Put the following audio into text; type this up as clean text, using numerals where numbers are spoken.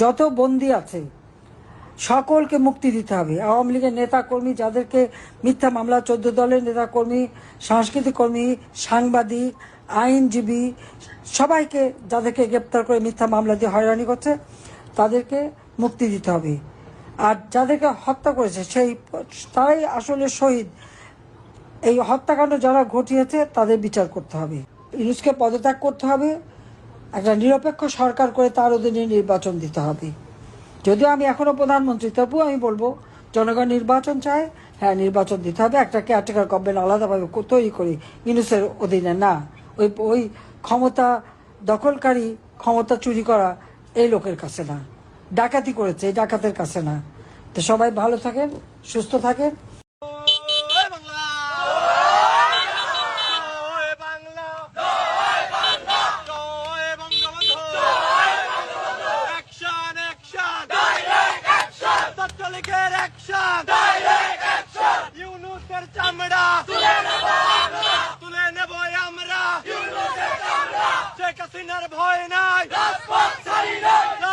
যত বন্দী আছে সকলকে মুক্তি দিতে হবে। আওয়ামী লীগের নেতা কর্মী যাদেরকে মিথ্যা মামলা, 14 দলের নেতা কর্মী, সাংস্কৃতিক কর্মী, সাংবাদিক, আইনজীবী, সবাইকে যাদেরকে গ্রেপ্তার করে মিথ্যা মামলা দিয়ে হয়রানি করছে তাদেরকে মুক্তি দিতে হবে। আর যাদেরকে হত্যা করেছে তারাই আসলে শহীদ। এই হত্যাকাণ্ড যারা ঘটিয়েছে তাদের বিচার করতে হবে। ইউনূসকে পদত্যাগ করতে হবে, একটা নিরপেক্ষ সরকার করে তার অধীনে নির্বাচন দিতে হবে। যদিও আমি এখনো প্রধানমন্ত্রী, তবুও আমি বলবো জনগণ নির্বাচন চায়, হ্যাঁ নির্বাচন দিতে হবে। একটা কেয়ারটেকার গভর্নমেন্ট আলাদাভাবে তৈরি করি, ইউনূসের অধীনে না। ওই ক্ষমতা দখলকারী, ক্ষমতা চুরি করা এই লোকের কাছে না, ডাকাতি করেছে এই ডাকাতের কাছে না। তো সবাই ভালো থাকেন, সুস্থ থাকেন। চামড়া তুলে নেব আমরা, শেখ হাসিনার ভয় নাই, রাজপথ ছাড়ি নাই।